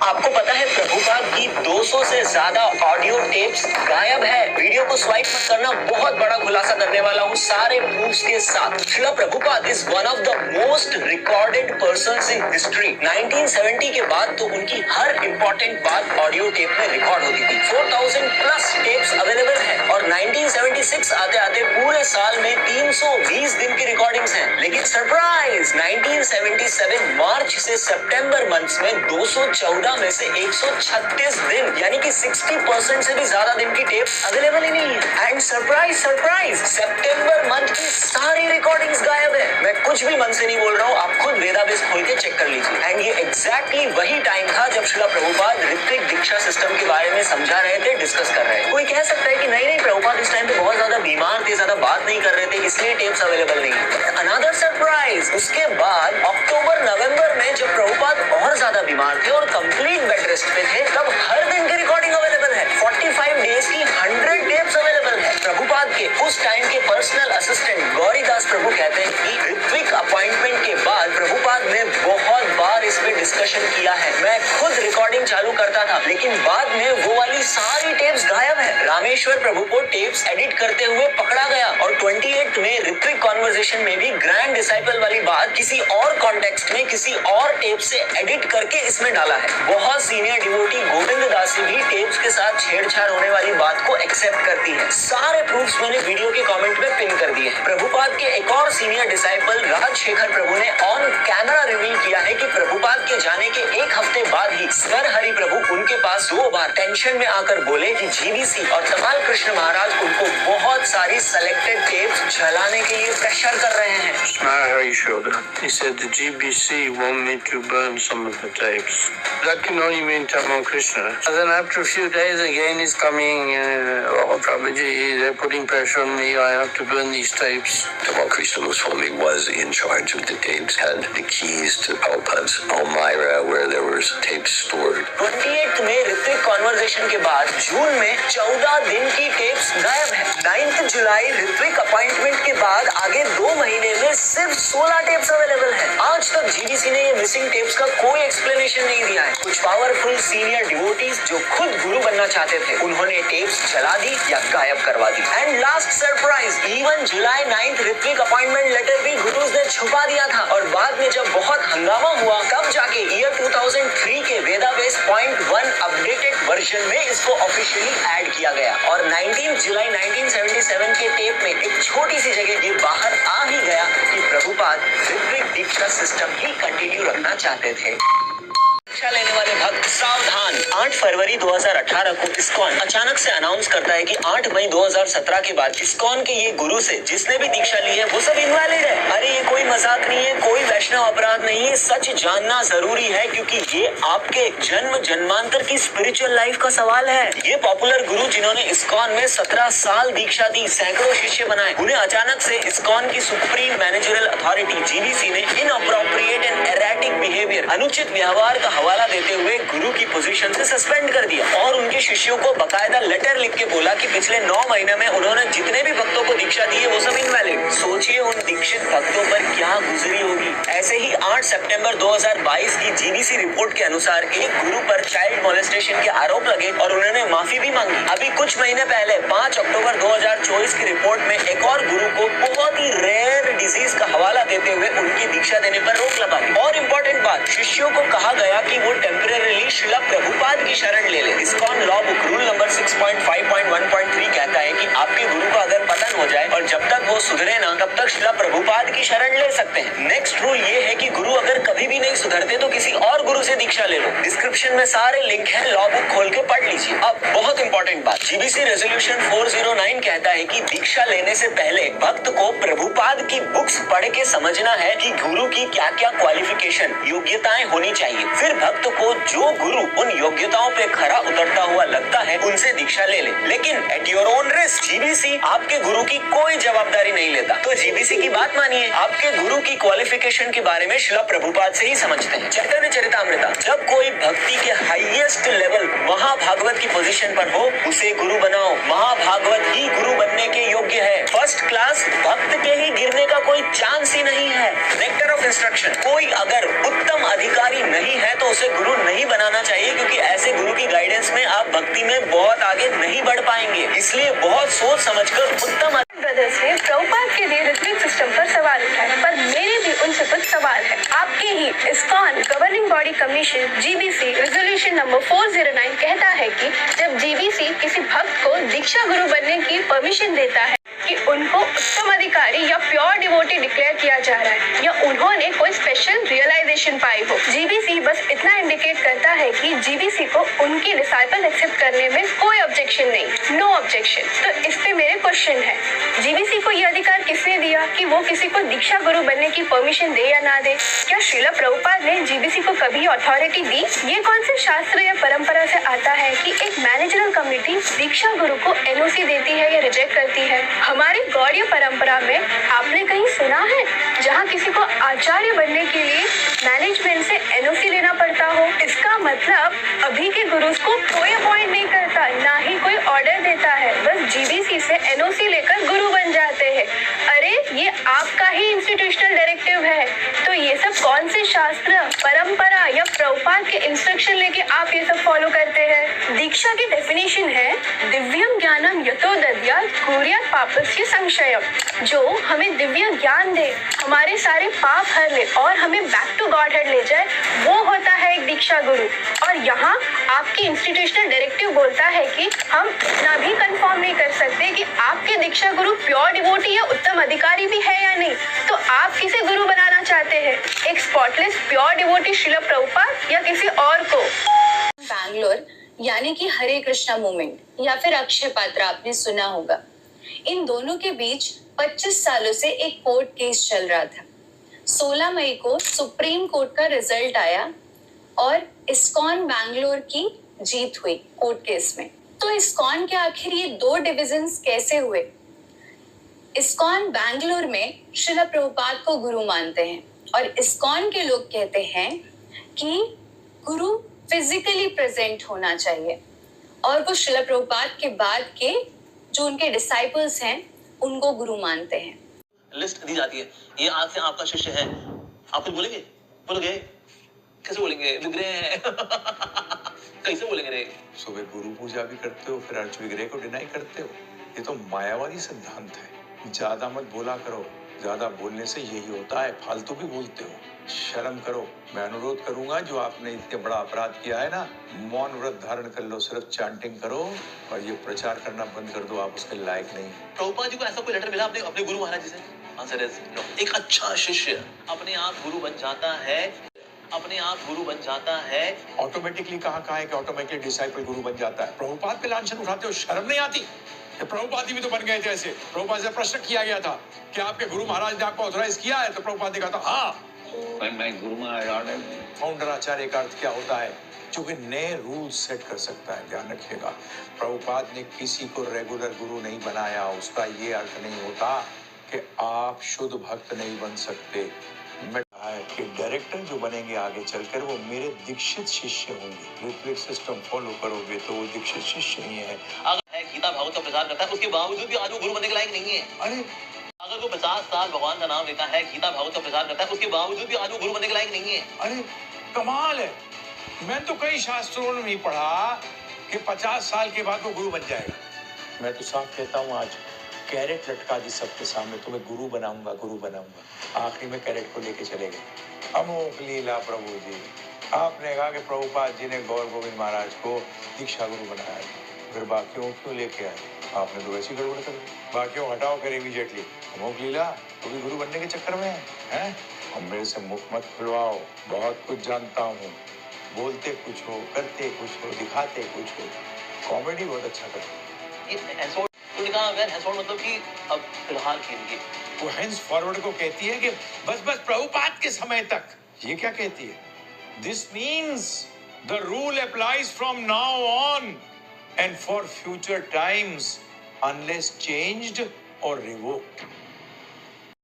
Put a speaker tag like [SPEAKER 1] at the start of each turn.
[SPEAKER 1] आपको पता है प्रभुपाद की 200 से ज्यादा ऑडियो टेप्स गायब है। वीडियो को स्वाइप मत करना, बहुत बड़ा खुलासा करने वाला हूँ सारे प्रूफ्स के साथ। Srila Prabhupada is one of the most recorded persons in history. 1970 के बाद तो उनकी हर इंपॉर्टेंट बात ऑडियो टेप में रिकॉर्ड होती थी। 4000 प्लस टेप्स अवेलेबल है और 1976 आते आते पूरे साल में 320 दिन की रिकॉर्डिंग्स हैं। लेकिन सरप्राइज, 1977 मार्च से सितंबर मंथ्स में 214 में से 136 दिन यानी कि 60% से भी ज्यादा दिन की टेप अवेलेबल ही नहीं है। And surprise surprise, September month की सारी रिकॉर्डिंग्स गायब है। मैं कुछ भी मन से नहीं बोल रहा हूँ, आप खुद डेटाबेस खोल के चेक कर लीजिए। एंड ये एग्जैक्टली वही टाइम था जब श्रील प्रभुपाद ऋत्विक दीक्षा सिस्टम के बारे में समझा रहे थे, डिस्कस कर रहे थे। कोई कह सकता है कि नहीं प्रभुपाद इस टाइम पे बहुत ज्यादा बीमार थे, ज्यादा बात नहीं कर रहे थे, इसलिए टेप्स अवेलेबल नहीं है। अनदर सरप्राइज, उसके बाद अक्टूबर नवंबर में जब प्रभुपाद और ज्यादा बीमार थे और कंप्लीट बेड रेस्ट पे थे, तब हर दिन की रिकॉर्डिंग अवेलेबल है। 45 डेज की 100 टेप्स अवेलेबल है। प्रभुपाद के उस टाइम के पर्सनल असिस्टेंट गौरीदास प्रभु कहते हैं कि ऋत्विक अपॉइंटमेंट के बाद प्रभुपाद ने बहुत बार इस पे डिस्कशन किया है। मैं खुद रिकॉर्डिंग चालू करता था, लेकिन बाद में वो वाली सारी टेप्स गायब है। रामेश्वर प्रभु को टेप्स एडिट करते हुए पकड़ा गया और 28 में ऋत्विक कॉन्वर्सेशन में भी ग्रैंड डिसाइपल वाली बात किसी और कॉन्टेक्स्ट में किसी और टेप से एडिट करके इसमें डाला है। बहुत सीनियर डिवोटी गोविंद दासी भी टेप्स के साथ छेड़छाड़ होने वाली बात को एक्सेप्ट करती है। सारे प्रूफ्स मैंने वीडियो के कमेंट में पिन कर दिए हैं। प्रभुपाद के एक और सीनियर डिसाइपल राजशेखर प्रभु ने ऑन कैमरा रिवील किया है कि प्रभुपाद के जाने के एक हफ्ते बाद ही सर हरि प्रभु उनके पास 2 बार टेंशन में आकर बोले कि जीवीसी और तमाल कृष्ण महाराज उनको बहुत सारी सेलेक्टेड टेप्स जलाने के लिए प्रेशर कर रहे हैं।
[SPEAKER 2] Hari showed up. He said the GBC want me to burn some of the tapes. That can only mean Tamal Krishna. And then after a few days again he's coming, Prabhuji, they're putting pressure on me, I have to burn these tapes.
[SPEAKER 3] Tamal Krishna Goswami was in charge of the tapes, had the keys to Prabhupada's Almira where there was tapes stored.
[SPEAKER 1] 28 में Ritwik conversation के बाद जून में 14 दिन की tapes गायब है। 9 जुलाई Ritwik appointment के बाद आगे 2 महीने में सिर्फ 16 टेप्स अवेलेबल है। आज तक जीबीसी ने ये मिसिंग टेप्स का कोई एक्सप्लेनेशन नहीं दिया है। कुछ पावरफुल सीनियर डिवोटीज जो खुद गुरु बनना चाहते थे, उन्होंने टेप्स जला दी या गायब करवा दी। And last surprise, even July 9 Ritvik appointment letter भी गुरुज ने छुपा दिया था और बाद में जब बहुत हंगामा हुआ तब जाके ईयर 2003 के वेदाबेस .1 अपडेटेड वर्जन में इसको ऑफिशियली ऐड किया गया और 19 जुलाई 1977 के टेप में एक छोटी सी जगह ये बाहर आ ही गया कि प्रभुपाद ऋत्विक दीक्षा सिस्टम ही कंटिन्यू रखना चाहते थे। दीक्षा लेने वाले भक्त सावधान। 8 फरवरी 2018 को इस्कॉन अचानक से अनाउंस करता है कि 8 मई 2017 के बाद इस्कॉन के ये गुरु से जिसने भी दीक्षा ली है वो सब इनवैलिड है। अरे ये कोई मजाक नहीं है, कोई वैष्णव अपराध नहीं है, सच जानना जरूरी है क्योंकि ये आपके जन्म जन्मांतर की स्पिरिचुअल लाइफ का सवाल है। ये पॉपुलर गुरु जिन्होंने इस्कॉन में 17 साल दीक्षा दी, सैकड़ों शिष्य बनाए, उन्हें अचानक से इस्कॉन की सुप्रीम मैनेजरल अथॉरिटी जीबीसी ने इनअप्रोप्रिएट एंड एरेटिक बिहेवियर, अनुचित व्यवहार का हवाला देते हुए गुरु की पोजीशन से सस्पेंड कर दिया और उनके शिष्यों को बकायदा लेटर लिख के बोला कि पिछले 9 महीने में उन्होंने जितने भी भक्तों को दीक्षा दी है वो सब इनवैलिड। सोचिए उन दीक्षित भक्तों पर क्या गुजरी होगी। ऐसे ही 8 सितंबर 2022 की जीबीसी रिपोर्ट के अनुसार एक गुरु पर चाइल्ड मोलेस्टेशन के आरोप लगे और उन्होंने माफी भी मांगी। अभी कुछ महीने पहले 5 अक्टूबर 2024 की रिपोर्ट में एक और गुरु को बहुत ही रेयर डिजीज का हवाला देते हुए उनकी दीक्षा देने पर रोक लगा दी। और इम्पोर्टेंट बात, शिष्यों को कहा गया कि वो टेम्परेरीली श्रील प्रभुपाद की शरण ले ले। ISKCON law book rule number 6.5.1.3 कहता है कि आपके गुरु का अगर पतन हो जाए और जब तक वो सुधरे ना तब तक श्रील प्रभुपाद की शरण ले सकते हैं। नेक्स्ट रूल ये है कि गुरु अगर कभी भी नहीं सुधरते तो किसी और गुरु से दीक्षा ले लो। डिस्क्रिप्शन में सारे लिंक है, लॉ बुक खोल के पढ़ लीजिए। अब बहुत इंपॉर्टेंट बात, जीबीसी रेजोल्यूशन 409 कहता है कि दीक्षा लेने से पहले भक्त को प्रभुपाद की बुक्स पढ़ के समझना है कि गुरु की क्या क्या क्वालिफिकेशन योग्यताएं होनी चाहिए। फिर भक्त को जो गुरु उन योग्यताओं पे खरा उतरता हुआ लगता है उनसे दीक्षा ले ले, लेकिन at your own risk. GBC आपके गुरु की कोई जवाबदारी नहीं लेता, तो जीबीसी की बात मानिए। आपके गुरु की क्वालिफिकेशन के बारे में श्रील प्रभुपाद से ही समझते हैं। चैतन्य चरितामृता, जब कोई भक्ति के हाईएस्ट लेवल महाभागवत की पोजीशन पर हो उसे गुरु बनाओ। महाभागवत ही गुरु बनने के योग्य है। फर्स्ट क्लास भक्त के ही गिरने का कोई चांस ही नहीं है। नेक्टर ऑफ इंस्ट्रक्शन, कोई अगर उत्तम अधिकारी नहीं है तो उसे गुरु नहीं नहीं बनाना चाहिए, क्योंकि ऐसे गुरु की गाइडेंस में आप भक्ति में बहुत आगे नहीं बढ़ पाएंगे। इसलिए बहुत सोच समझकर उत्तम
[SPEAKER 4] ब्रदर्स ने प्रभुपाद के दिए ऋत्विक सिस्टम पर सवाल उठाए, पर मेरे भी उनसे कुछ सवाल है। आपके ही ISKCON governing body commission GBC resolution number 409 कहता है कि जब जीबीसी किसी भक्त को दीक्षा गुरु बनने की परमिशन देता है कि उनको उत्तम अधिकारी या प्योर डिवोटी डिक्लेयर किया जा रहा है या उन्होंने कोई स्पेशल रियलाइजेशन पाई हो। जीबीसी बस इतना इंडिकेट करता है कि जीबीसी को उनकी डिसाइपल एक्सेप्ट करने में कोई ऑब्जेक्शन नहीं, नो ऑब्जेक्शन। तो इस पे मेरे क्वेश्चन है, जीबीसी को यह अधिकार किसने दिया कि वो किसी को दीक्षा गुरु बनने की परमिशन दे या ना दे? क्या श्रीला प्रभुपाद ने जीबीसी को कभी अथॉरिटी दी? ये कौन से शास्त्र या परंपरा से आता है कि एक मैनेजरल कमेटी दीक्षा गुरु को एनओसी देती है या रिजेक्ट करती है? हमारी गौड़ीय परंपरा में आपने कहीं सुना है जहाँ किसी को आचार्य बनने के लिए मैनेजमेंट से एनओसी लेना पड़ता हो? इसका मतलब अभी के गुरुज को कोई अपॉइंट नहीं करता, ना ही कोई ऑर्डर देता है, बस जीबीसी से एनओसी लेकर गुरु बन जाते हैं। अरे ये आपका ही इंस्टीट्यूशनल डायरेक्टिव है, तो ये सब कौन से शास्त्र, परंपरा या प्रभुपाद के इंस्ट्रक्शन लेके आप ये सब फॉलो करते हैं? दीक्षा की डेफिनेशन है दिव्यम ज्ञानम यतो दद्यात् कुर्यात् पापस्य संशयम, जो हमें दिव्य ज्ञान दे, हमारे सारे पाप हर ले और हमें बैक टू गॉड हेड ले जाए, वो होता है एक दीक्षा गुरु। और यहाँ आपकी इंस्टीट्यूशनल डायरेक्टिव बोलता है कि हम इतना भी कंफर्म नहीं कर सकते कि आपके दीक्षा गुरु प्योर डिवोटी या उत्तम अधिकारी भी है या नहीं। तो आप किसे गुरु बनाना चाहते हैं, एक spotless pure devotee Srila Prabhupada या किसी और को?
[SPEAKER 5] बैंगलोर यानी कि हरे कृष्णा मूवमेंट या फिर अक्षय पात्रा आपने सुना होगा, इन दोनों के बीच 25 सालों से एक कोर्ट केस चल रहा था। 16 मई को सुप्रीम कोर्ट का रिजल्ट आया और इस्कॉन बैंगलोर की जीत हुई कोर्ट केस में। तो इस्कॉन के आखिर ये दो डिविजन्स कैसे हुए? इस्कॉन बैंगलोर में श्रीला प्रभुपाद को गुरु मानते हैं और इस्कॉन के लोग कहते हैं कि गुरु फिजिकली प्रेजेंट होना चाहिए और वो श्रीला प्रभुपाद के बाद के जो उनके डिसाइपल्स हैं उनको गुरु मानते हैं।
[SPEAKER 6] लिस्ट दी जाती है, ये आज से आपका शिष्य है, आप कुछ बोलेंगे? बोलोगे? कैसे बोलेंगे? विग्रह है। कैसे बोलेंगे रे?
[SPEAKER 7] सुबह गुरु पूजा भी करते हो, फिर अर्च विग्रह को डिनाई करते हो। ये तो मायावादी सिद्धांत है। ज्यादा मत बोला करो, ज्यादा बोलने से यही होता है, फालतू भी बोलते हो। शर्म करो। मैं अनुरोध करूंगा, जो आपने इतने बड़ा अपराध किया है ना, मौन व्रत धारण कर लो, सिर्फ चैंटिंग करो और ये प्रचार करना बंद कर दो, आप उसके लायक नहीं।
[SPEAKER 6] प्रभुपाद जी को ऐसा कोई लेटर मिला अपने गुरु महाराज जी से? Answer is no. एक अच्छा शिष्य अपने आप गुरु बन जाता है, अपने आप गुरु बन जाता है।
[SPEAKER 7] ऑटोमेटिकली कहाँ है कि ऑटोमेटिकली डिसाइपल गुरु बन जाता है? प्रभुपाद पे लांछन उठाते हो, शर्म नहीं आती? प्रभुपाद जी भी तो बन गए थे ऐसे। प्रभुपाद से प्रश्न किया गया था कि आपके गुरु महाराज ने आपको ऑथराइज किया है? तो प्रभुपाद ने कहा था हाँ।
[SPEAKER 3] मैं गुरु महाराज
[SPEAKER 7] फाउंडर आचार्य का अर्थ क्या होता है? जो कि नए रूल सेट कर सकता है। ध्यान रखिएगा, प्रभुपाद ने किसी को रेगुलर गुरु नहीं बनाया। उसका ये अर्थ नहीं होता कि आप शुद्ध भक्त नहीं बन सकते। मैं कहा है कि डायरेक्टर जो बनेंगे आगे चलकर वो मेरे दीक्षित शिष्य होंगे। ऋत्विक सिस्टम फॉलो करोगे तो वो दीक्षित शिष्य ही है।
[SPEAKER 6] अगर गीता भागवत का प्रचार करता है, उसके बावजूद भी आज वो गुरु बनने के लायक नहीं है।
[SPEAKER 7] अरे
[SPEAKER 6] अगर वो 50 साल भगवान का नाम लेता है, गीता भागवत का प्रचार करता है, उसके बावजूद भी आज वो गुरु बनने के लायक नहीं है।
[SPEAKER 7] अरे कमाल है। मैं तो कई शास्त्रों में नहीं पढ़ा कि 50 साल के बाद वो गुरु बन जाएगा। मैं तो साफ कहता हूँ, आज कैरेट लटका दी सबके सामने, तुम्हें गुरु बनाऊंगा, गुरु बनाऊंगा। आखिरी में कैरेट को लेके चले गए। अमोघ लीला प्रभु जी। आपने कहा कि प्रभुपाद जी ने गौर गोविंद महाराज को दीक्षा गुरु बनाया, फिर बाकियों क्यों लेके आए? आपने तो वैसी गड़बड़ कर दी। बाकियों हटाओ कर इमीडिएटली। अमोघ लीला, तो भी गुरु बनने के चक्कर में है? और मेरे से मुख मत खुलवाओ, बहुत कुछ जानता हूँ। बोलते कुछ हो, करते कुछ हो, दिखाते कुछ हो। कॉमेडी बहुत अच्छा करते।
[SPEAKER 6] मतलब कि अब फिलहाल के लिए
[SPEAKER 7] वो हेंस फॉरवर्ड को कहती है कि बस प्रभुपाद के समय तक। ये क्या कहती है? This means the rule applies from now on and for future times unless changed और रिवोक्ड।